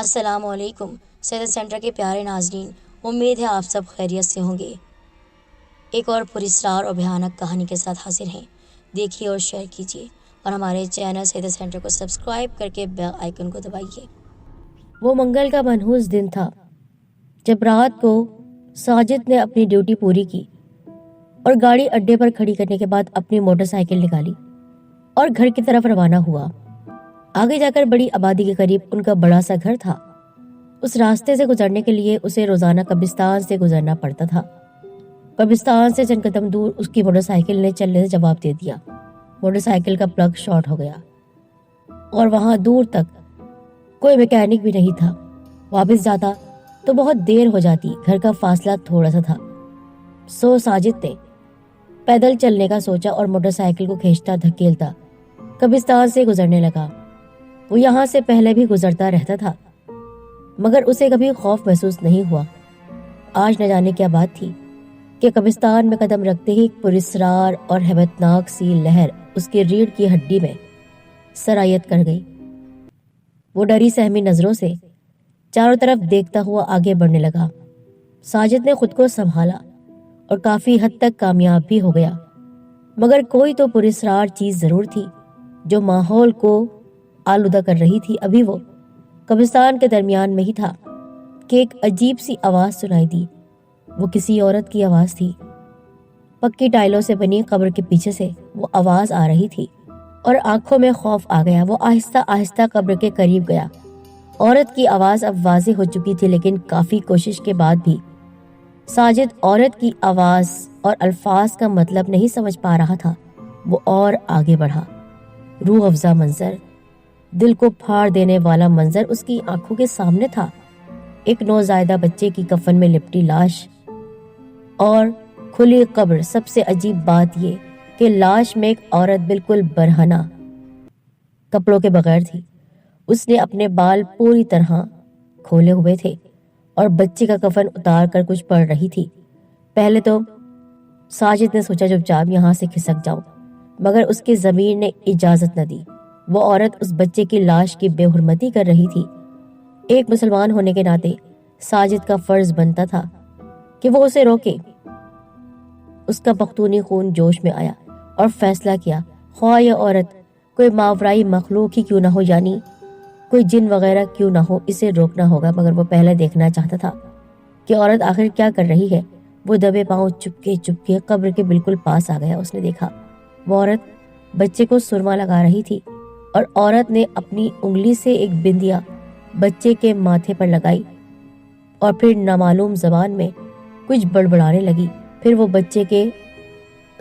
السلام علیکم سیدت سینٹر کے پیارے ناظرین، امید ہے آپ سب خیریت سے ہوں گے۔ ایک اور پراسرار اور بھیانک کہانی کے ساتھ حاضر ہیں۔ دیکھیے اور شیئر کیجیے اور ہمارے چینل سیدت سینٹر کو سبسکرائب کر کے بیل آئیکن کو دبائیے۔ وہ منگل کا منحوس دن تھا جب رات کو ساجد نے اپنی ڈیوٹی پوری کی اور گاڑی اڈے پر کھڑی کرنے کے بعد اپنی موٹر سائیکل نکالی اور گھر کی طرف روانہ ہوا۔ آگے جا کر بڑی آبادی کے قریب ان کا بڑا سا گھر تھا۔ اس راستے سے گزرنے کے لیے اسے روزانہ قبرستان سے گزرنا پڑتا تھا۔ قبرستان سے چند قدم دور اس کی موٹر سائیکل نے چلنے سے جواب دے دیا۔ موٹر سائیکل کا پلگ شارٹ ہو گیا اور وہاں دور تک کوئی میکینک بھی نہیں تھا۔ واپس جاتا تو بہت دیر ہو جاتی، گھر کا فاصلہ تھوڑا سا تھا۔ سو ساجد نے پیدل چلنے کا سوچا اور موٹر سائیکل کو کھینچتا دھکیلتا قبرستان سے گزرنے لگا۔ وہ یہاں سے پہلے بھی گزرتا رہتا تھا مگر اسے کبھی خوف محسوس نہیں ہوا۔ آج نہ جانے کیا بات تھی کہ قبرستان میں قدم رکھتے ہی ایک پراسرار اور ہیبتناک سی لہر اس کی ریڑھ کی ہڈی میں سرایت کر گئی۔ وہ ڈری سہمی نظروں سے چاروں طرف دیکھتا ہوا آگے بڑھنے لگا۔ ساجد نے خود کو سنبھالا اور کافی حد تک کامیاب بھی ہو گیا، مگر کوئی تو پراسرار چیز ضرور تھی جو ماحول کو آلودہ کر رہی تھی۔ ابھی وہ قبرستان کے درمیان میں ہی تھا کہ ایک عجیب سی آواز سنائی دی۔ وہ کسی عورت کی آواز تھی۔ پکی ٹائلوں سے بنی قبر کے پیچھے سے وہ آواز آ رہی تھی اور آنکھوں میں خوف آ گیا۔ وہ آہستہ آہستہ قبر کے قریب گیا۔ عورت کی آواز اب واضح ہو چکی تھی، لیکن کافی کوشش کے بعد بھی ساجد عورت کی آواز اور الفاظ کا مطلب نہیں سمجھ پا رہا تھا۔ وہ اور آگے بڑھا۔ روح افزا منظر، دل کو پھاڑ دینے والا منظر اس کی آنکھوں کے سامنے تھا۔ ایک نوزائیدہ بچے کی کفن میں لپٹی لاش اور کھلی قبر۔ سب سے عجیب بات یہ کہ لاش میں ایک عورت بالکل برہنہ کپڑوں کے بغیر تھی۔ اس نے اپنے بال پوری طرح کھولے ہوئے تھے اور بچے کا کفن اتار کر کچھ پڑھ رہی تھی۔ پہلے تو ساجد نے سوچا چپ چاپ یہاں سے کھسک جاؤ، مگر اس کی ضمیر نے اجازت نہ دی۔ وہ عورت اس بچے کی لاش کی بے حرمتی کر رہی تھی۔ ایک مسلمان ہونے کے ناطے ساجد کا فرض بنتا تھا کہ وہ اسے روکے۔ اس کا پختونی خون جوش میں آیا اور فیصلہ کیا، خواہ یہ عورت کوئی ماورائی مخلوق ہی کیوں نہ ہو، یعنی کوئی جن وغیرہ کیوں نہ ہو، اسے روکنا ہوگا۔ مگر وہ پہلے دیکھنا چاہتا تھا کہ عورت آخر کیا کر رہی ہے۔ وہ دبے پاؤں چپکے قبر کے بالکل پاس آ گیا۔ اس نے دیکھا وہ عورت بچے کو سرما لگا رہی تھی اور عورت نے اپنی انگلی سے ایک بندیا بچے کے ماتھے پر لگائی اور پھر نامعلوم زبان میں کچھ بڑبڑانے لگی۔ پھر وہ بچے کے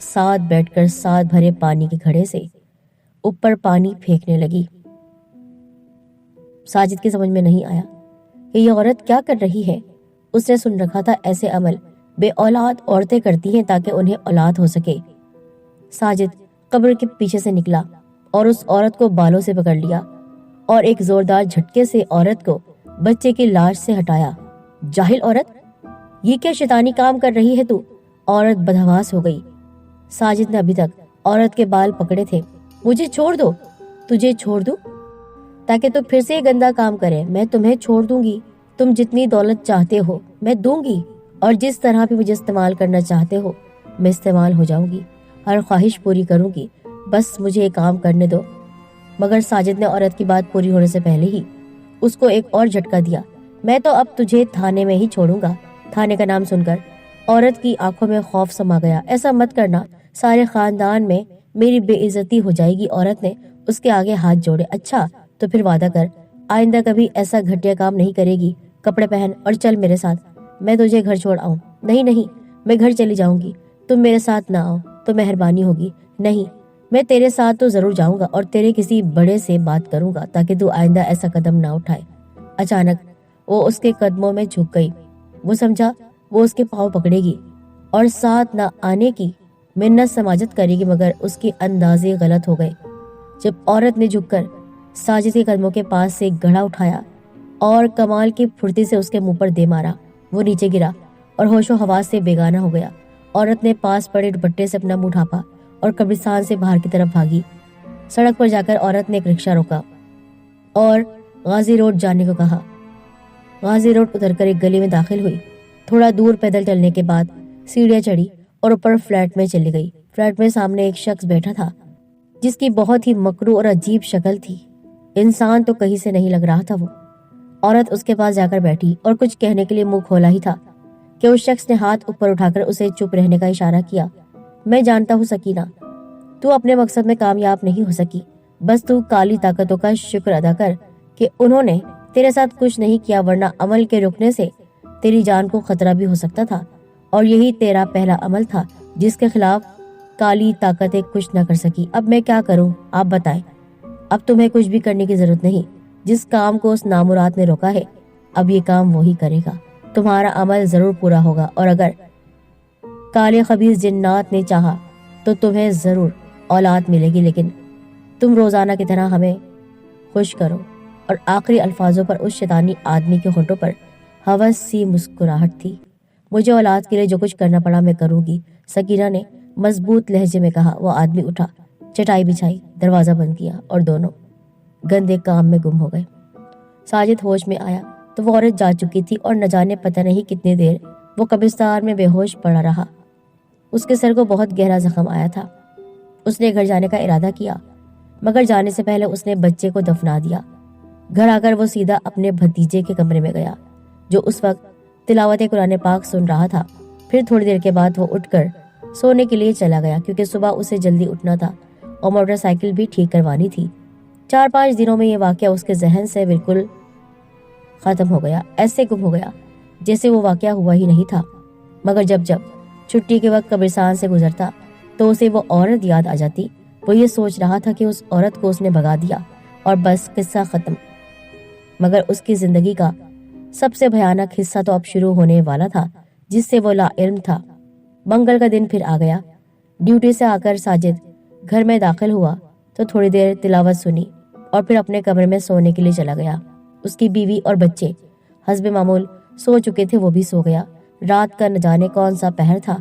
ساتھ بیٹھ کر ساتھ بھرے پانی کے گھڑے سے اوپر پانی پھینکنے لگی۔ ساجد کی سمجھ میں نہیں آیا کہ یہ عورت کیا کر رہی ہے۔ اس نے سن رکھا تھا ایسے عمل بے اولاد عورتیں کرتی ہیں تاکہ انہیں اولاد ہو سکے۔ ساجد قبر کے پیچھے سے نکلا اور اس عورت کو بالوں سے پکڑ لیا اور ایک زوردار جھٹکے سے عورت کو بچے کی لاش سے ہٹایا۔ جاہل عورت، یہ کیا شیطانی کام کر رہی ہے تو؟ عورت بدحواس ہو گئی۔ ساجد نے ابھی تک عورت کے بال پکڑے تھے۔ مجھے چھوڑ دو۔ تجھے چھوڑ دوں تاکہ تو پھر سے یہ گندا کام کرے؟ میں تمہیں چھوڑ دوں گی۔ تم جتنی دولت چاہتے ہو میں دوں گی اور جس طرح بھی مجھے استعمال کرنا چاہتے ہو میں استعمال ہو جاؤں گی، ہر خواہش پوری کروں گی، بس مجھے ایک کام کرنے دو۔ مگر ساجد نے عورت کی بات پوری ہونے سے پہلے ہی اس کو ایک اور جھٹکا دیا۔ میں تو اب تجھے تھانے میں ہی چھوڑوں گا۔ تھانے کا نام سن کر عورت کی آنکھوں میں خوف سما گیا۔ ایسا مت کرنا، سارے خاندان میں میری بے عزتی ہو جائے گی۔ عورت نے اس کے آگے ہاتھ جوڑے۔ اچھا تو پھر وعدہ کر آئندہ کبھی ایسا گھٹیا کام نہیں کرے گی۔ کپڑے پہن اور چل میرے ساتھ، میں تجھے گھر چھوڑ آؤں۔ نہیں، میں گھر چلی جاؤں گی، تم میرے ساتھ نہ آؤ تو مہربانی ہوگی۔ نہیں، میں تیرے ساتھ تو ضرور جاؤں گا اور تیرے کسی بڑے سے بات کروں گا تاکہ تو آئندہ ایسا قدم نہ اٹھائے۔ اچانک وہ اس کے قدموں میں جھک گئی۔ وہ سمجھا وہ اس کے پاؤں پکڑے گی اور ساتھ نہ آنے کی منت سماجت کرے گی، مگر اس کے اندازے غلط ہو گئے۔ جب عورت نے جھک کر ساجد کے قدموں کے پاس سے گھڑا اٹھایا اور کمال کی پھرتی سے اس کے منہ پر دے مارا، وہ نیچے گرا اور ہوش و حواس سے بیگانہ ہو گیا۔ عورت نے پاس پڑے دوپٹے سے اپنا منہ ڈھانپا اور قبرستان سے باہر کی طرف بھاگی۔ سڑک پر جا کر عورت نے ایک رکشہ روکا اور غازی روڈ جانے کو کہا۔ غازی روڈ اتر کر ایک گلی میں داخل ہوئی۔ تھوڑا دور پیدل چلنے کے بعد سیڑھیاں چڑھی اور اوپر فلیٹ میں چلی گئی۔ فلیٹ میں سامنے ایک شخص بیٹھا تھا جس کی بہت ہی مکروہ اور عجیب شکل تھی۔ انسان تو کہیں سے نہیں لگ رہا تھا وہ۔ عورت اس کے پاس جا کر بیٹھی اور کچھ کہنے کے لیے منہ کھولا ہی تھا کہ اس شخص نے ہاتھ اوپر اٹھا کر اسے چپ رہنے کا اشارہ کیا۔ میں جانتا ہوں سکینہ، تو اپنے مقصد میں کامیاب نہیں ہو سکی، بس تو کالی طاقتوں کا شکر ادا کر کہ انہوں نے تیرے ساتھ کچھ نہیں کیا، ورنہ عمل کے رکنے سے تیری جان کو خطرہ بھی ہو سکتا تھا، اور یہی تیرا پہلا عمل تھا جس کے خلاف کالی طاقتیں کچھ نہ کر سکی۔ اب میں کیا کروں آپ بتائیں؟ اب تمہیں کچھ بھی کرنے کی ضرورت نہیں۔ جس کام کو اس نامراد نے روکا ہے اب یہ کام وہی کرے گا۔ تمہارا عمل ضرور پورا ہوگا، اور اگر کالے خبیث جنات نے چاہا تو تمہیں ضرور اولاد ملے گی، لیکن تم روزانہ کی طرح ہمیں خوش کرو۔ اور آخری الفاظوں پر اس شیطانی آدمی کے ہونٹوں پر ہوس سی مسکراہٹ تھی۔ مجھے اولاد کے لیے جو کچھ کرنا پڑا میں کروں گی، سکینہ نے مضبوط لہجے میں کہا۔ وہ آدمی اٹھا، چٹائی بچھائی، دروازہ بند کیا اور دونوں گندے کام میں گم ہو گئے۔ ساجد ہوش میں آیا تو وہ عورت جا چکی تھی، اور نہ جانے پتہ نہیں کتنی دیر وہ قبرستان میں بے ہوش پڑا رہا۔ اس کے سر کو بہت گہرا زخم آیا تھا۔ اس نے گھر جانے کا ارادہ کیا، مگر جانے سے پہلے اس نے بچے کو دفنا دیا۔ گھر آ کر وہ سیدھا اپنے بھتیجے کے کمرے میں گیا جو اس وقت تلاوت قرآن پاک سن رہا تھا۔ پھر تھوڑی دیر کے بعد وہ اٹھ کر سونے کے لیے چلا گیا، کیونکہ صبح اسے جلدی اٹھنا تھا اور موٹر سائیکل بھی ٹھیک کروانی تھی۔ 4-5 دنوں میں یہ واقعہ اس کے ذہن سے بالکل ختم ہو گیا، ایسے گم ہو گیا جیسے وہ واقعہ ہوا ہی نہیں تھا۔ مگر جب چھٹی کے وقت قبرستان سے گزرتا تو اسے وہ عورت یاد آ جاتی۔ وہ یہ سوچ رہا تھا کہ اس عورت کو اس نے بھگا دیا اور بس قصہ ختم، مگر اس کی زندگی کا سب سے بھیانک حصہ تو اب شروع ہونے والا تھا، جس سے وہ لا علم تھا۔ منگل کا دن پھر آ گیا۔ ڈیوٹی سے آ کر ساجد گھر میں داخل ہوا تو تھوڑی دیر تلاوت سنی اور پھر اپنے کمرے میں سونے کے لیے چلا گیا۔ اس کی بیوی اور بچے حسب معمول سو چکے تھے، وہ بھی سو گیا۔ رات کا نہ جانے کون سا پہر تھا۔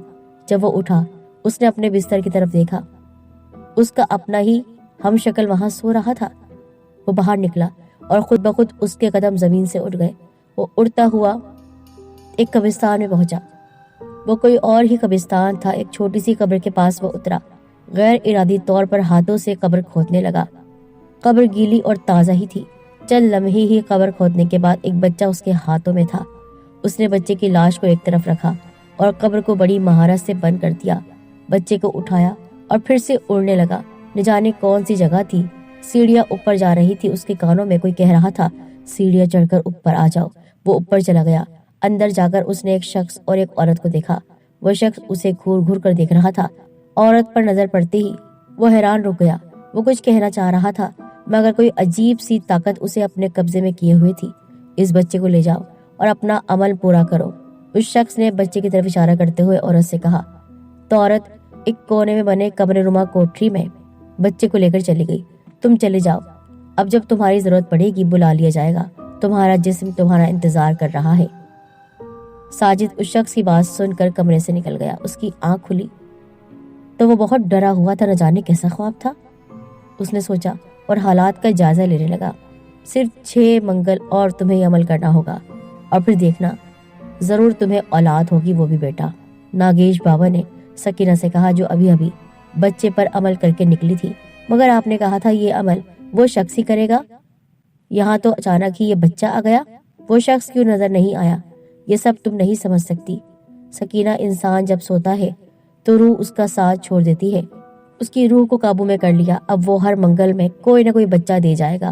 جب وہ اٹھا اس نے اپنے بستر کی طرف دیکھا، اس کا اپنا ہی ہم شکل وہاں سو رہا تھا۔ وہ باہر نکلا اور خود بخود اس کے قدم زمین سے اٹھ گئے۔ وہ اڑتا ہوا ایک قبرستان میں پہنچا۔ وہ کوئی اور ہی قبرستان تھا۔ ایک چھوٹی سی قبر کے پاس وہ اترا، غیر ارادی طور پر ہاتھوں سے قبر کھودنے لگا۔ قبر گیلی اور تازہ ہی تھی۔ چند لمحے ہی قبر کھودنے کے بعد ایک بچہ اس کے ہاتھوں میں تھا۔ اس نے بچے کی لاش کو ایک طرف رکھا اور قبر کو بڑی مہارت سے بند کر دیا۔ بچے کو اٹھایا اور پھر سے اڑنے لگا۔ نہ جانے کون سی جگہ تھی، سیڑھیاں اوپر جا رہی تھی۔ اس کے کانوں میں کوئی کہہ رہا تھا، سیڑھیاں چڑھ کر اوپر آ جاؤ۔ وہ اوپر چلا گیا۔ اندر جا کر اس نے ایک شخص اور ایک عورت کو دیکھا۔ وہ شخص اسے گھور گھور کر دیکھ رہا تھا۔ عورت پر نظر پڑتے ہی وہ حیران رک گیا۔ وہ کچھ کہنا چاہ رہا تھا، مگر کوئی عجیب سی طاقت اسے اپنے قبضے میں کیے ہوئے تھی۔ اس بچے کو لے جاؤ اور اپنا عمل پورا کرو، اس شخص نے بچے کی طرف اشارہ کرتے ہوئے عورت سے کہا۔ تو عورت ایک کونے میں بنے کمرے نما کوٹری میں بچے کو لے کر چلی گئی۔ تم چلے جاؤ، اب جب تمہاری ضرورت پڑے گی بلا لیا جائے گا، تمہارا جسم تمہارا انتظار کر رہا ہے۔ ساجد اس شخص کی بات سن کر کمرے سے نکل گیا۔ اس کی آنکھ کھلی تو وہ بہت ڈرا ہوا تھا، نہ جانے کیسا خواب تھا، اس نے سوچا اور حالات کا جائزہ لینے لگا۔ صرف 6 منگل اور تمہیں عمل کرنا ہوگا، اور پھر دیکھنا ضرور تمہیں اولاد ہوگی، وہ بھی بیٹا۔ ناگیش بابا نے سکینہ سے کہا، جو ابھی ابھی بچے پر عمل کر کے نکلی تھی۔ مگر آپ نے کہا تھا یہ عمل وہ شخص ہی کرے گا، یہاں تو اچانک ہی یہ بچہ آ گیا۔ وہ شخص کیوں نظر نہیں آیا، یہ سب تم نہیں سمجھ سکتی سکینہ۔ انسان جب سوتا ہے تو روح اس کا ساتھ چھوڑ دیتی ہے۔ اس کی روح کو قابو میں کر لیا۔ اب وہ ہر منگل میں کوئی نہ کوئی بچہ دے جائے گا،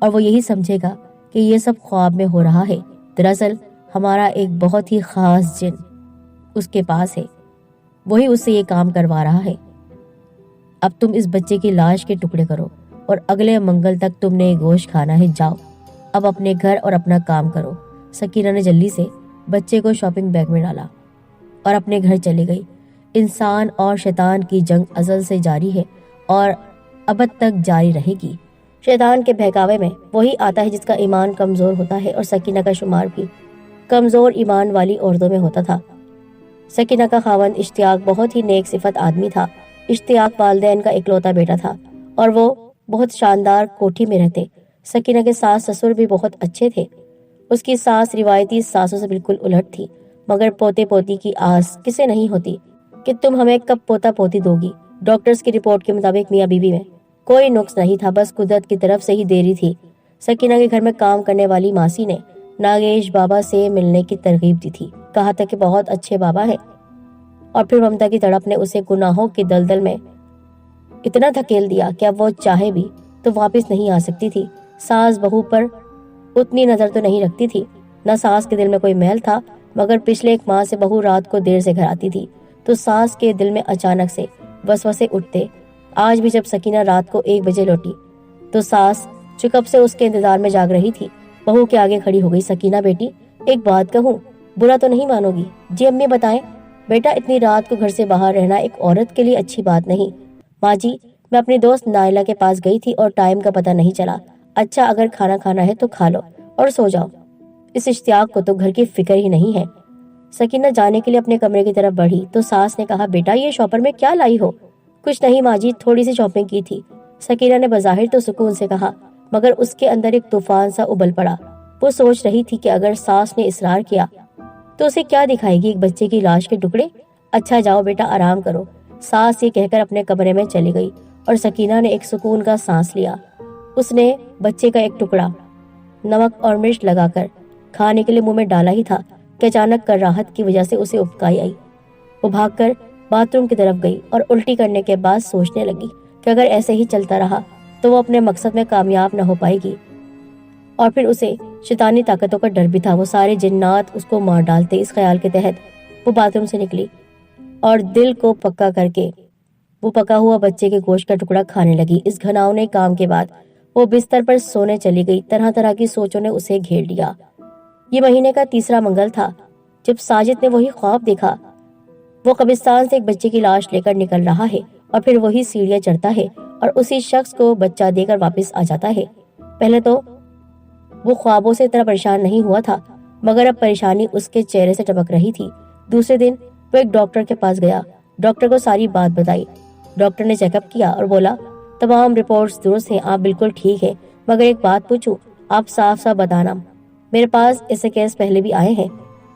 اور وہ یہی سمجھے گا کہ یہ سب خواب میں ہو رہا ہے۔ دراصل ہمارا ایک بہت ہی خاص جن اس کے پاس ہے، وہی اس سے یہ کام کروا رہا ہے۔ اب تم اس بچے کی لاش کے ٹکڑے کرو اور اگلے منگل تک تم نے گوشت کھانا ہے۔ جاؤ اب اپنے گھر اور اپنا کام کرو۔ سکینہ نے جلدی سے بچے کو شاپنگ بیگ میں ڈالا اور اپنے گھر چلی گئی۔ انسان اور شیطان کی جنگ ازل سے جاری ہے اور ابد تک جاری رہے گی۔ شیطان کے بہکاوے میں وہی آتا ہے جس کا ایمان کمزور ہوتا ہے، اور سکینہ کا شمار بھی کمزور ایمان والی عورتوں میں ہوتا تھا۔ سکینہ کا خاوند اشتیاق بہت ہی نیک صفت آدمی تھا۔ اشتیاق والدین کا اکلوتا بیٹا تھا اور وہ بہت شاندار کوٹھی میں رہتے۔ سکینہ کے ساس سسر بھی بہت اچھے تھے۔ اس کی ساس روایتی ساسوں سے بالکل الٹ تھی، مگر پوتے پوتی کی آس کسے نہیں ہوتی کہ تم ہمیں کب پوتا پوتی دو گی۔ ڈاکٹرز کی رپورٹ کے مطابق میاں بیوی میں کوئی نقص نہیں تھا، بس قدرت کی طرف سے ہی دیری تھی۔ سکینہ کے گھر میں کام کرنے والی ماسی نے ناگیش بابا سے ملنے کی ترغیب دی تھی، کہا تھا کہ بہت اچھے بابا ہے، اور پھر ممتا کی تڑپ نے اسے گناہوں کی دلدل میں اتنا دھکیل دیا کہ اب وہ چاہے بھی تو واپس نہیں آ سکتی تھی۔ ساس بہو پر اتنی نظر تو نہیں رکھتی تھی، نہ ساس کے دل میں کوئی میل تھا، مگر پچھلے ایک ماہ سے بہو رات کو دیر سے گھر آتی تھی تو ساس کے دل میں اچانک سے وسوسے اٹھتے۔ آج بھی جب سکینہ رات کو 1 بجے لوٹی تو ساس جو کب سے اس کے انتظار میں جاگ رہی تھی بہو کے آگے کھڑی ہو گئی۔ سکینہ بیٹی، ایک بات کہوں، برا تو نہیں مانو گی؟ جی امی بتائیں۔ بیٹا، اتنی رات کو گھر سے باہر رہنا ایک عورت کے لیے اچھی بات نہیں۔ ماں جی، میں اپنی دوست نائلہ کے پاس گئی تھی اور ٹائم کا پتہ نہیں چلا۔ اچھا، اگر کھانا کھانا ہے تو کھا لو اور سو جاؤ، اس اشتیاق کو تو گھر کی فکر ہی نہیں ہے۔ سکینہ جانے کے لیے اپنے کمرے کی طرف بڑھی تو ساس نے کہا، بیٹا یہ شاپر میں کیا لائی ہو؟ کچھ نہیں ماں جی، تھوڑی سی شاپنگ کی تھی۔ سکینہ نے بظاہر تو سکون سے کہا، مگر اس کے اندر ایک طوفان سا ابل پڑا۔ وہ سوچ رہی تھی کہ اگر ساس نے اصرار کیا تو اسے کیا دکھائے گی، ایک بچے کی لاش کے ٹکڑے؟ اچھا جاؤ بیٹا، آرام کرو۔ ساس یہ کہہ کر اپنے کمرے میں چلی گئی اور سکینہ نے ایک سکون کا سانس لیا۔ اس نے بچے کا ایک ٹکڑا نمک اور مرچ لگا کر کھانے کے لیے منہ میں ڈالا ہی تھا کہ اچانک کراہت کی وجہ سے اسے ابکائی آئی۔ وہ بھاگ کر باتھ روم کی طرف گئی اور الٹی کرنے کے بعد سوچنے لگی کہ اگر ایسے ہی چلتا رہا تو وہ اپنے مقصد میں کامیاب نہ ہو پائے گی، اور پھر اسے شیطانی طاقتوں کا ڈر بھی تھا، وہ سارے جنات اس کو مار ڈالتے۔ اس خیال کے تحت وہ باتھ روم سے نکلی اور دل کو پکا کر کے وہ پکا ہوا بچے کے گوشت کا ٹکڑا کھانے لگی۔ اس گھناؤنے کام کے بعد وہ بستر پر سونے چلی گئی۔ طرح طرح کی سوچوں نے اسے گھیر لیا۔ یہ مہینے کا تیسرا منگل تھا جب ساجد نے وہی خواب دیکھا، وہ قبرستان سے ایک بچے کی لاش لے کر نکل رہا ہے اور پھر وہی سیڑھیاں چڑھتا ہے اور اسی شخص کو بچہ دے کر واپس آ جاتا ہے۔ پہلے تو وہ خوابوں سے اتنا پریشان نہیں ہوا تھا، مگر اب پریشانی اس کے چہرے سے ٹپک رہی تھی۔ دوسرے دن وہ ایک ڈاکٹر کے پاس گیا، ڈاکٹر کو ساری بات بتائی۔ ڈاکٹر نے چیک اپ کیا اور بولا، تمام رپورٹس درست ہیں، آپ بالکل ٹھیک ہے، مگر ایک بات پوچھوں، آپ صاف صاف بتانا۔ میرے پاس ایسے کیس پہلے بھی آئے ہیں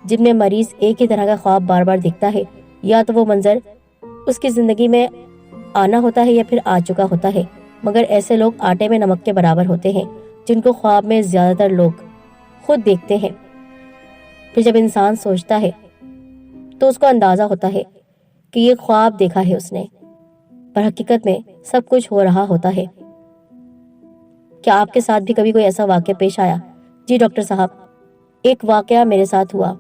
جن میں مریض ایک ہی طرح کا خواب بار بار دیکھتا ہے، یا تو وہ منظر اس کی زندگی میں آنا ہوتا ہے یا پھر آ چکا ہوتا ہے، مگر ایسے لوگ آٹے میں نمک کے برابر ہوتے ہیں جن کو خواب میں زیادہ تر لوگ خود دیکھتے ہیں۔ پھر جب انسان سوچتا ہے تو اس کو اندازہ ہوتا ہے کہ یہ خواب دیکھا ہے اس نے، پر حقیقت میں سب کچھ ہو رہا ہوتا ہے۔ کیا آپ کے ساتھ بھی کبھی کوئی ایسا واقعہ پیش آیا؟ جی ڈاکٹر صاحب، ایک واقعہ میرے ساتھ ہوا۔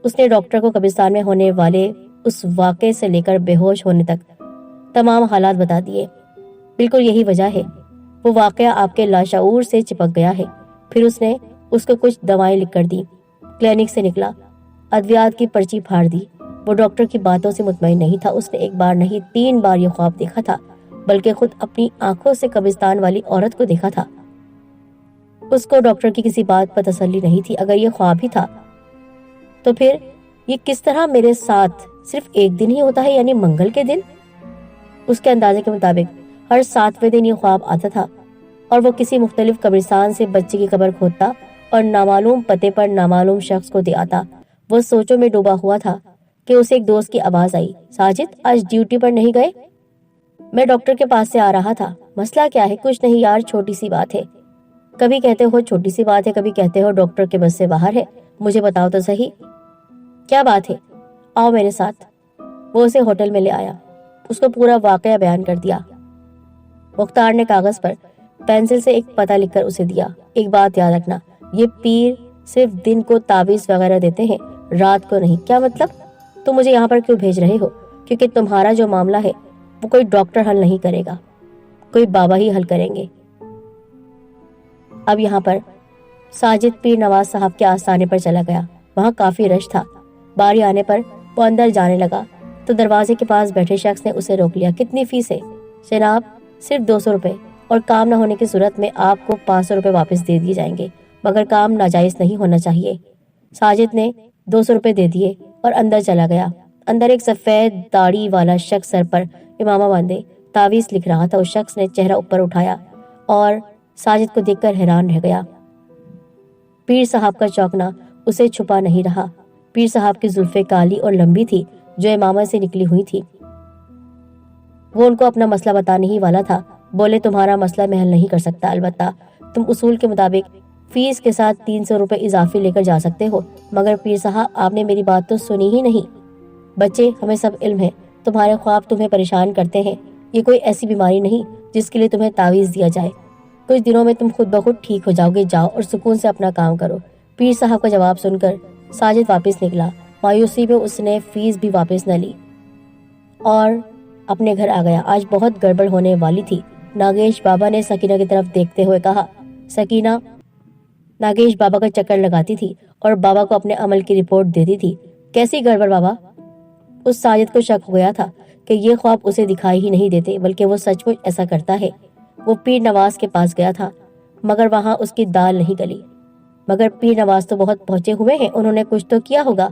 اس نے ڈاکٹر کو قبرستان میں ہونے والے اس واقعے سے لے کر بے ہوش ہونے تک تمام حالات بتا دیے۔ بالکل یہی وجہ ہے، وہ واقعہ آپ کے لاشعور سے چپک گیا ہے۔ پھر اس نے اس کو کچھ دوائیں لکھ کر دی، کلینک سے نکلا، ادویات کی پرچی پھاڑ دی۔ وہ ڈاکٹر کی باتوں سے مطمئن نہیں تھا، اس نے ایک بار نہیں 3 بار یہ خواب دیکھا تھا، بلکہ خود اپنی آنکھوں سے قبرستان والی عورت کو دیکھا تھا۔ اس کو ڈاکٹر کی کسی بات پر تسلی نہیں تھی۔ اگر یہ خواب ہی تھا تو پھر یہ کس طرح میرے ساتھ صرف ایک دن ہی ہوتا ہے، یعنی منگل کے دن؟ اس کے اندازے کے مطابق ہر 7ویں دن یہ خواب آتا تھا اور وہ کسی مختلف قبرستان سے بچے کی قبر کھودتا اور نامعلوم پتے پر نامعلوم شخص کو دے آتا۔ وہ سوچوں میں ڈوبا ہوا تھا کہ اسے ایک دوست کی آواز آئی، ساجد آج ڈیوٹی پر نہیں گئے؟ میں ڈاکٹر کے پاس سے آ رہا تھا۔ مسئلہ کیا ہے؟ کچھ نہیں یار، چھوٹی سی بات ہے۔ کبھی کہتے ہو چھوٹی سی بات ہے، کبھی کہتے ہو ڈاکٹر کے بس سے باہر ہے، مجھے بتاؤ تو صحیح، کیا بات ہے؟ آؤ میرے ساتھ۔ وہ اسے ہوٹل میں لے آیا، اس کو پورا واقعہ بیان کر دیا۔ مختار نے کاغذ پر پینسل سے ایک پتہ لکھ کر اسے دیا، ایک بات یاد رکھنا، یہ پیر صرف دن کو تعویذ وغیرہ دیتے ہیں، رات کو نہیں۔ کیا مطلب؟ تم مجھے یہاں پر کیوں بھیج رہے ہو؟ کیونکہ تمہارا جو معاملہ ہے وہ کوئی ڈاکٹر حل نہیں کرے گا، کوئی بابا ہی حل کریں گے۔ اب یہاں پر ساجد پیر نواز صاحب کے آستانے پر چلا گیا، وہاں کافی رش تھا۔ باری آنے پر وہ اندر جانے لگا تو دروازے کے پاس بیٹھے شخص نے اسے روک لیا۔ کتنی فیس ہے؟ جناب صرف 200 روپے، اور کام نہ ہونے کی صورت میں آپ کو 500 روپے واپس دے دیے جائیں گے، مگر کام ناجائز نہیں ہونا چاہیے۔ ساجد نے 200 روپے دے دیے اور اندر چلا گیا۔ اندر ایک سفید داڑھی والا شخص سر پر امامہ باندھے تعویذ لکھ رہا تھا۔ اس شخص نے چہرہ اوپر اٹھایا اور ساجد کو دیکھ کر حیران رہ گیا۔ پیر صاحب کا چوکنا اسے چھپا نہیں رہا۔ پیر صاحب کی زلفیں کالی اور لمبی تھی جو امامت سے نکلی ہوئی تھی۔ وہ ان کو اپنا مسئلہ بتانے ہی والا تھا۔ بولے تمہارا مسئلہ میں حل نہیں کر سکتا، البتہ تم اصول کے مطابق فیس کے ساتھ 300 روپے اضافی لے کر جا سکتے ہو۔ مگر پیر صاحب آپ نے میری بات تو سنی ہی نہیں۔ بچے ہمیں سب علم ہے، تمہارے خواب تمہیں پریشان کرتے ہیں، یہ کوئی ایسی بیماری نہیں جس کے لیے تمہیں تعویذ دیا جائے، کچھ دنوں میں تم خود بخود ٹھیک ہو جاؤ گے، جاؤ اور سکون سے اپنا کام کرو۔ پیر صاحب کا جواب سن کر ساجد واپس نکلا۔ مایوسی میں اس نے فیس بھی واپس نہ لی اور اپنے گھر آ گیا۔ آج بہت گڑبڑ ہونے والی تھی۔ ناگیش بابا نے سکینہ کی طرف دیکھتے ہوئے کہا۔ سکینہ ناگیش بابا کا چکر لگاتی تھی اور بابا کو اپنے عمل کی رپورٹ دیتی تھی۔ کیسی گڑبڑ بابا؟ اس ساجد کو شک ہو گیا تھا کہ یہ خواب اسے دکھائی ہی نہیں دیتے بلکہ وہ سچ مچ ایسا کرتا ہے۔ وہ پیر نواز کے پاس گیا تھا مگر وہاں اس کی دال نہیں گلی۔ مگر پیر نواز تو بہت پہنچے ہوئے ہیں، انہوں نے کچھ تو کیا ہوگا۔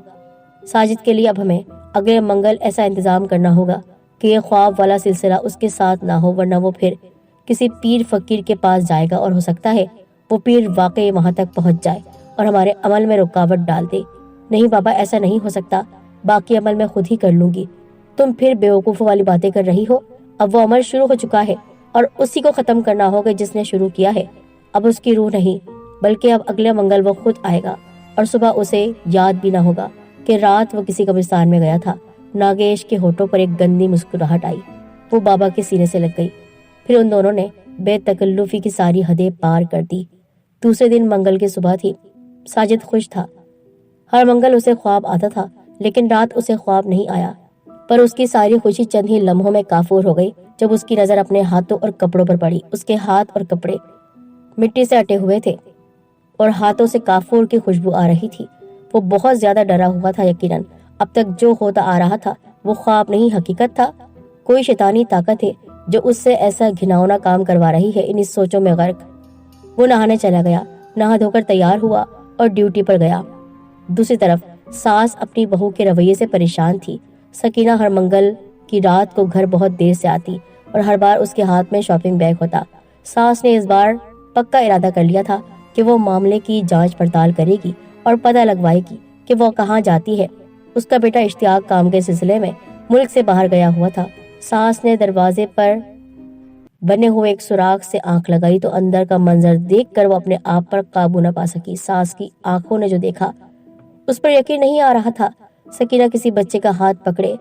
ساجد کے لیے اب ہمیں اگلے منگل ایسا انتظام کرنا ہوگا کہ یہ خواب والا سلسلہ اس کے ساتھ نہ ہو، ورنہ وہ پھر کسی پیر فقیر کے پاس جائے گا اور ہو سکتا ہے وہ پیر واقعی وہاں تک پہنچ جائے اور ہمارے عمل میں رکاوٹ ڈال دے۔ نہیں بابا، ایسا نہیں ہو سکتا، باقی عمل میں خود ہی کر لوں گی۔ تم پھر بیوقوفوں والی باتیں کر رہی ہو۔ اب وہ عمل شروع ہو چکا ہے اور اسی کو ختم کرنا ہوگا جس نے شروع کیا ہے۔ اب اس کی روح نہیں بلکہ اب اگلے منگل وہ خود آئے گا اور صبح اسے یاد بھی نہ ہوگا کہ رات وہ کسی قبرستان میں گیا تھا۔ ناگیش کے ہونٹوں پر ایک گندی مسکراہٹ آئی، وہ بابا کے سینے سے لگ گئی۔ پھر ان دونوں نے بے تکلفی کی ساری حدیں پار کر دی۔ دوسرے دن منگل کی صبح تھی۔ ساجد خوش تھا۔ ہر منگل اسے خواب آتا تھا لیکن رات اسے خواب نہیں آیا، پر اس کی ساری خوشی چند ہی لمحوں میں کافور ہو گئی جب اس کی نظر اپنے ہاتھوں اور کپڑوں پر پڑی۔ اس کے ہاتھ اور کپڑے مٹی سے اٹے ہوئے تھے اور ہاتھوں سے کافور کی خوشبو آ رہی تھی۔ وہ بہت زیادہ ڈرا ہوا تھا۔ یقیناً اب تک جو ہوتا آ رہا تھا وہ خواب نہیں حقیقت تھا۔ کوئی شیطانی طاقت ہے جو اس سے ایسا گھناؤنا کام کروا رہی ہے۔ انہی سوچوں میں غرق وہ نہانے چلا گیا، نہا دھو کر تیار ہوا اور ڈیوٹی پر گیا۔ دوسری طرف ساس اپنی بہو کے رویے سے پریشان تھی۔ سکینہ ہر منگل کی رات کو گھر بہت دیر سے آتی اور ہر بار اس کے ہاتھ میں شاپنگ بیگ ہوتا۔ ساس نے اس بار پکا ارادہ کر لیا تھا کہ وہ معاملے کی جانچ پڑتال کرے گی اور پتہ لگوائے گی کہ وہ کہاں جاتی ہے۔ اس کا بیٹا اشتیاق کام کے سلسلے میں ملک سے باہر گیا ہوا تھا۔ ساس نے دروازے پر بنے ہوئے ایک سوراخ سے آنکھ لگائی تو اندر کا منظر دیکھ کر وہ اپنے آپ پر قابو نہ پا سکی۔ ساس کی آنکھوں نے جو دیکھا اس پر یقین نہیں آ رہا تھا۔ سکینہ کسی بچے کا ہاتھ پکڑے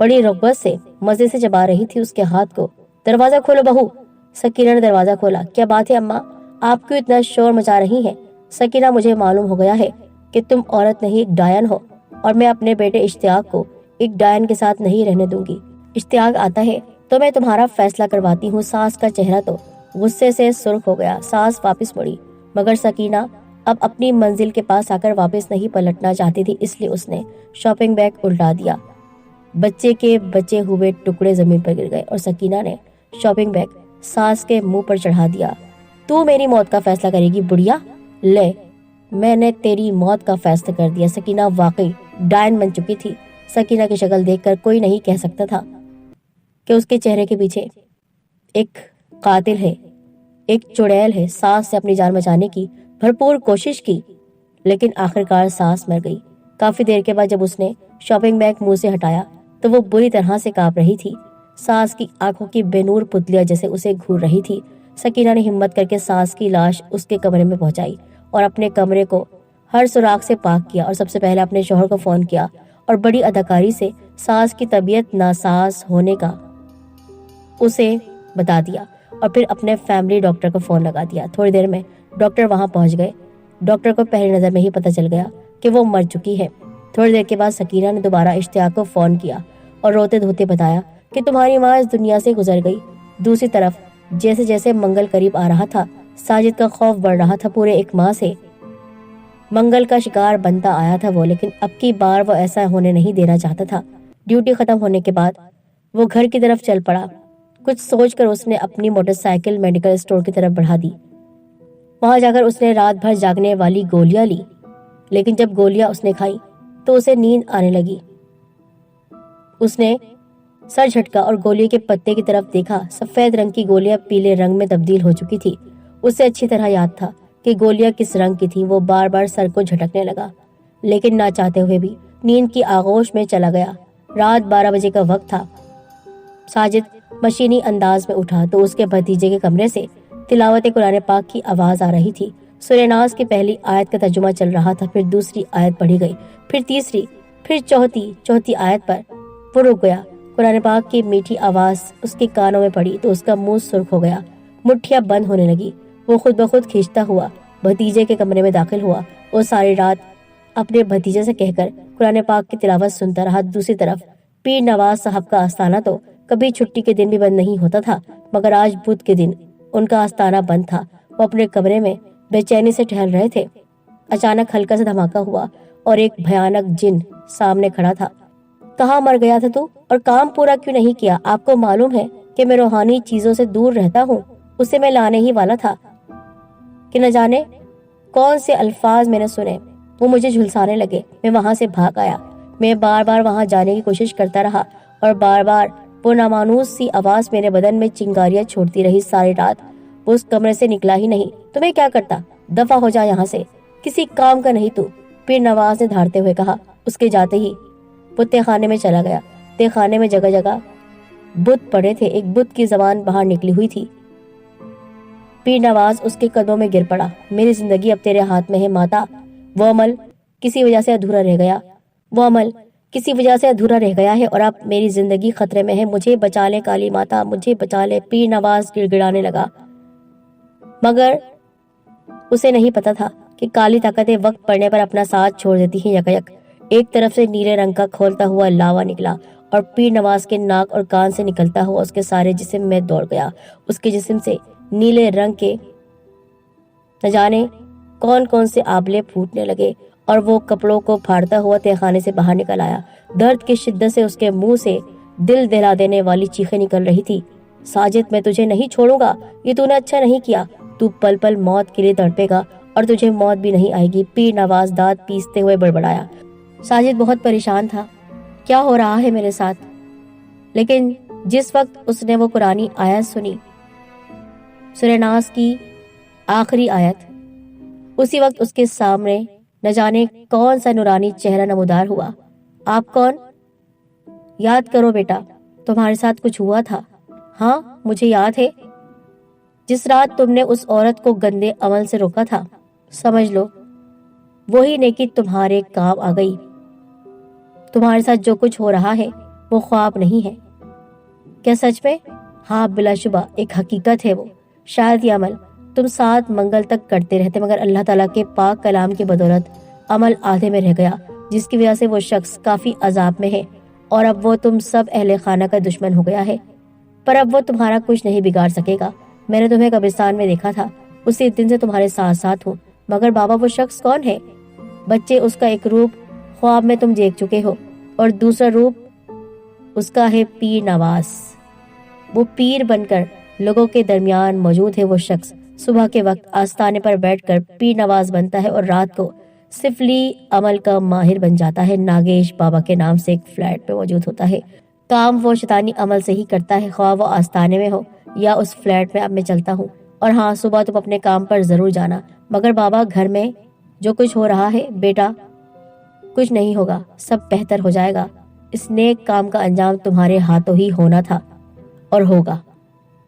بڑی رغبت سے مزے سے چبا رہی تھی اس کے ہاتھ کو۔ دروازہ کھولو بہو۔ سکینہ نے دروازہ کھولا۔ کیا بات ہے اماں، آپ کیوں اتنا شور مچا رہی ہیں؟ سکینہ مجھے معلوم ہو گیا ہے کہ تم عورت نہیں ایک ڈائن ہو اور میں اپنے بیٹے اشتیاق کو ایک ڈائن کے ساتھ نہیں رہنے دوں گی۔ اشتیاق آتا ہے تو میں تمہارا فیصلہ کرواتی ہوں۔ ساس کا چہرہ تو غصے سے سرخ ہو گیا۔ ساس واپس مڑی مگر سکینہ اب اپنی منزل کے پاس آ کر واپس نہیں پلٹنا چاہتی تھی، اس لیے اس نے شاپنگ بیگ الٹا دیا۔ بچے کے بچے ہوئے ٹکڑے زمین پر گر گئے اور سکینہ نے شاپنگ بیگ ساس کے منہ پر چڑھا دیا۔ تو میری موت کا فیصلہ کرے گی بڑھیا؟ لے، میں نے تیری موت کا فیصلہ کر دیا۔ سکینہ واقعی ڈائن بن چکی تھی۔ سکینہ کی شکل دیکھ کر کوئی نہیں کہہ سکتا تھا کہ اس کے چہرے کے پیچھے ایک قاتل ہے، ایک چڑیل ہے۔ ساس نے اپنی جان بچانے کی بھرپور کوشش کی لیکن آخرکار ساس مر گئی۔ کافی دیر کے بعد جب اس نے شاپنگ بیگ منہ سے ہٹایا تو وہ بری طرح سے کانپ رہی تھی۔ ساس کی آنکھوں کی بے نور پتلیاں جیسے اسے گھور رہی تھی۔ سکینہ نے ہمت کر کے ساس کی لاش اس کے کمرے میں پہنچائی اور اپنے کمرے کو ہر سوراخ سے پاک کیا اور سب سے پہلے اپنے شوہر کو فون کیا اور بڑی اداکاری سے ساس کی طبیعت ناساز ہونے کا اسے بتا دیا اور پھر اپنے فیملی ڈاکٹر کو فون لگا دیا۔ تھوڑی دیر میں ڈاکٹر وہاں پہنچ گئے۔ ڈاکٹر کو پہلی نظر میں ہی پتہ چل گیا کہ وہ مر چکی ہے۔ تھوڑی دیر کے بعد سکینہ نے دوبارہ اشتیاق کو فون کیا اور روتے دھوتے بتایا کہ تمہاری ماں اس دنیا سے گزر گئی۔ دوسری طرف جیسے جیسے منگل قریب آ رہا تھا ساجد کا خوف بڑھ رہا تھا۔ پورے ایک ماہ سے منگل کا شکار بنتا آیا تھا وہ، لیکن اب کی بار وہ ایسا ہونے نہیں دینا چاہتا تھا۔ ڈیوٹی ختم ہونے کے بعد وہ گھر کی طرف چل پڑا۔ کچھ سوچ کر اس نے اپنی موٹر سائیکل میڈیکل اسٹور کی طرف بڑھا دی۔ وہاں جا کر اس نے رات بھر جاگنے والی گولیاں لی، لیکن جب گولیاں اس نے کھائی تو اسے نیند آنے لگی۔ اس نے سر جھٹکا اور گولی کے پتے کی طرف دیکھا۔ سفید رنگ کی گولیاں پیلے رنگ میں تبدیل ہو چکی تھی۔ اسے اچھی طرح یاد تھا کہ گولیاں کس رنگ کی تھیں، وہ بار بار سر کو جھٹکنے لگا، لیکن نہ چاہتے ہوئے بھی نیند کی آغوش میں چلا گیا۔ رات 12 بجے کا وقت تھا۔ ساجد مشینی انداز میں اٹھا تو اس کے بھتیجے کے کمرے سے تلاوت قرآن پاک کی آواز آ رہی تھی۔ سورہ ناس کی پہلی آیت کا ترجمہ چل رہا تھا، پھر دوسری آیت پڑھی گئی، پھر تیسری، پھر چوتھی آیت پر وہ رک گیا۔ قرآن پاک کی میٹھی آواز اس کے کانوں میں پڑی تو اس کا منہ سرخ ہو گیا، مٹھیاں بند ہونے لگی۔ وہ خود بخود کھینچتا ہوا بھتیجے کے کمرے میں داخل ہوا اور ساری رات اپنے بھتیجے سے کہہ کر قرآن پاک کی تلاوت سنتا رہا۔ دوسری طرف پیر نواز صاحب کا آستانہ تو کبھی چھٹی کے دن بھی بند نہیں ہوتا تھا، مگر آج بدھ کے دن ان کا آستانہ بند تھا۔ وہ اپنے کمرے میں بے چینی سے ٹہل رہے تھے۔ اچانک ہلکا سا دھماکہ ہوا اور ایک بھیانک جن سامنے کھڑا تھا۔ کہاں مر گیا تھا تو، اور کام پورا کیوں نہیں کیا؟ آپ کو معلوم ہے کہ میں روحانی چیزوں سے دور رہتا ہوں۔ اسے میں لانے ہی والا تھا کہ نہ جانے کون سے الفاظ میں نے سنے، وہ مجھے جھلسانے لگے۔ میں وہاں سے بھاگ آیا۔ میں بار بار وہاں جانے کی کوشش کرتا رہا اور بار بار وہ نامانوس سی آواز میرے بدن میں چنگاریاں چھوڑتی رہی۔ ساری رات وہ اس کمرے سے نکلا ہی نہیں۔ تمہیں کیا کرتا؟ دفع ہو جا یہاں سے، کسی کام کا نہیں تو، پیر نواز نے دھاڑتے ہوئے کہا۔ اس کے جاتے ہی وہ تہ خانے میں چلا گیا۔ تہ خانے میں جگہ جگہ بت پڑے تھے، ایک بت کی زبان باہر نکلی ہوئی تھی۔ پیر نواز اس کے قدموں میں گر پڑا۔ میری زندگی اب تیرے ہاتھ میں ہے ماتا، وہ عمل کسی وجہ سے ادھورا رہ گیا ہے اور اب میری زندگی خطرے میں ہے۔ مجھے بچا لے کالی ماتا، مجھے بچا لے۔ پیر نواز گڑ گڑانے لگا، مگر اسے نہیں پتا تھا کہ کالی طاقتیں وقت پڑنے پر اپنا ساتھ چھوڑ دیتی ہیں یکایک۔ ایک طرف سے نیلے رنگ کا کھولتا ہوا لاوا نکلا اور پیر نواز کے ناک اور کان سے نکلتا ہوا اس کے سارے جسم میں دوڑ گیا۔ اس کے جسم سے نیلے رنگ کے نہ جانے کون سے آبلے پھوٹنے لگے اور وہ کپڑوں کو پھاڑتا ہوا تہ خانے سے باہر نکل آیا۔ درد کی شدت سے اس کے منہ سے دل دہلا دینے والی چیخیں نکل رہی تھی۔ ساجد، میں تجھے نہیں چھوڑوں گا، یہ تو نے اچھا نہیں کیا۔ تو پل پل موت کے لیے تڑپے گا اور تجھے موت بھی نہیں آئے گی۔ پیر نواز دانت پیستے ہوئے بڑبڑایا۔ ساجد بہت پریشان تھا، کیا ہو رہا ہے میرے ساتھ؟ لیکن جس وقت اس نے وہ قرآنی آیت سنی، سورہ ناس کی آخری آیت، اسی وقت اس کے سامنے نہ جانے کون سا نورانی چہرہ نمودار ہوا۔ آپ کون؟ یاد کرو بیٹا، تمہارے ساتھ کچھ ہوا تھا۔ ہاں مجھے یاد ہے، جس رات تم نے اس عورت کو گندے عمل سے روکا تھا، سمجھ لو وہی نیکی تمہارے کام آ گئی۔ تمہارے ساتھ جو کچھ ہو رہا ہے وہ خواب نہیں ہے۔ کیا سچ میں؟ ہاں بلا شبہ ایک حقیقت ہے وہ۔ شاید یہ عمل تم 7 منگل تک کرتے رہتے، مگر اللہ تعالیٰ کے پاک کلام کی بدولت عمل آدھے میں رہ گیا، جس کی وجہ سے وہ شخص کافی عذاب میں ہے اور اب وہ تم سب اہل خانہ کا دشمن ہو گیا ہے۔ پر اب وہ تمہارا کچھ نہیں بگاڑ سکے گا۔ میں نے تمہیں قبرستان میں دیکھا تھا، اسی دن سے تمہارے ساتھ ہوں۔ مگر بابا وہ شخص کون ہے؟ بچے، اس کا ایک روپ خواب میں تم دیکھ چکے ہو اور دوسرا روپ اس کا ہے پیر نواز۔ وہ پیر بن کر لوگوں کے درمیان موجود ہے۔ وہ شخص صبح کے وقت آستانے پر بیٹھ کر پیر نواز بنتا ہے اور رات کو سفلی عمل کا ماہر بن جاتا ہے۔ ناگیش بابا کے نام سے ایک فلیٹ پہ موجود ہوتا ہے۔ کام وہ شیطانی عمل سے ہی کرتا ہے، خواہ وہ آستانے میں ہو یا اس فلیٹ میں اب میں چلتا ہوں۔ اور ہاں، صبح تم اپنے کام پر ضرور جانا۔ مگر بابا، گھر میں جو کچھ ہو رہا ہے بیٹا، کچھ نہیں ہوگا، سب بہتر ہو جائے گا۔ اس نیک کام کا انجام تمہارے ہاتھوں ہی ہونا تھا اور ہوگا۔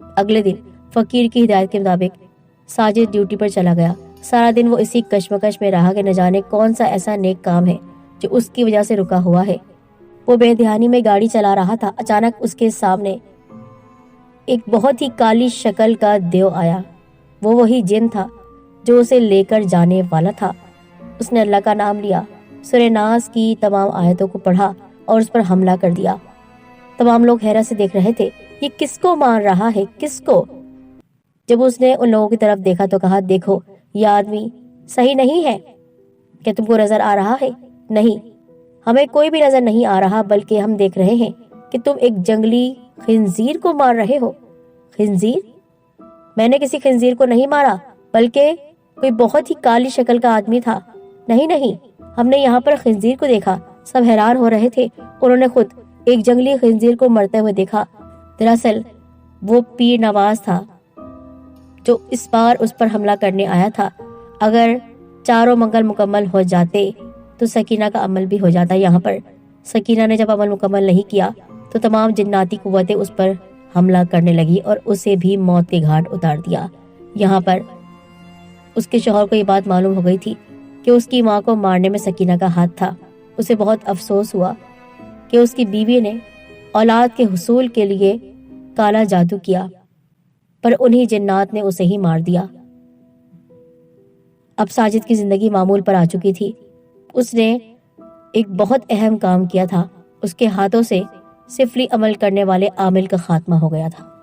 اگلے دن فقیر کی ہدایت کے مطابق ساجد ڈیوٹی پر چلا گیا۔ سارا دن وہ اسی کشمکش میں رہا کہ نہ جانے کون سا ایسا نیک کام ہے جو اس کی وجہ سے رکا ہوا ہے۔ وہ بے دھیانی میں گاڑی چلا رہا تھا، اچانک اس کے سامنے ایک بہت ہی کالی شکل کا دیو آیا۔ وہ وہی جن تھا جو اسے لے کر جانے والا تھا۔ اس نے اللہ کا نام لیا، سورہ ناس کی تمام آیتوں کو پڑھا اور اس پر حملہ کر دیا۔ تمام لوگ حیرت سے دیکھ رہے تھے، یہ کس کو مار رہا ہے، کس کو؟ جب اس نے ان لوگوں کی طرف دیکھا تو کہا، دیکھو یہ آدمی صحیح نہیں ہے۔ کیا تم کو نظر آ رہا ہے؟ نہیں، ہمیں کوئی بھی نظر نہیں آ رہا، بلکہ ہم دیکھ رہے ہیں کہ تم ایک جنگلی خنزیر کو مار رہے ہو۔ خنزیر؟ میں نے کسی خنزیر کو نہیں مارا، بلکہ کوئی بہت ہی کالی شکل کا آدمی تھا۔ نہیں، ہم نے یہاں پر خنزیر کو دیکھا۔ سب حیران ہو رہے تھے، انہوں نے خود ایک جنگلی خنزیر کو مرتے ہوئے دیکھا۔ دراصل وہ پیر نواز تھا جو اس بار اس پر حملہ کرنے آیا تھا۔ اگر چاروں منگل مکمل ہو جاتے تو سکینہ کا عمل بھی ہو جاتا۔ یہاں پر سکینہ نے جب عمل مکمل نہیں کیا تو تمام جناتی قوتیں اس پر حملہ کرنے لگی اور اسے بھی موت کے گھاٹ اتار دیا۔ یہاں پر اس کے شوہر کو یہ بات معلوم ہو گئی تھی کہ اس کی ماں کو مارنے میں سکینہ کا ہاتھ تھا۔ اسے بہت افسوس ہوا کہ اس کی بیوی نے اولاد کے حصول کے لیے کالا جادو کیا، پر انہی جنات نے اسے ہی مار دیا۔ اب ساجد کی زندگی معمول پر آ چکی تھی۔ اس نے ایک بہت اہم کام کیا تھا، اس کے ہاتھوں سے سفلی عمل کرنے والے عامل کا خاتمہ ہو گیا تھا۔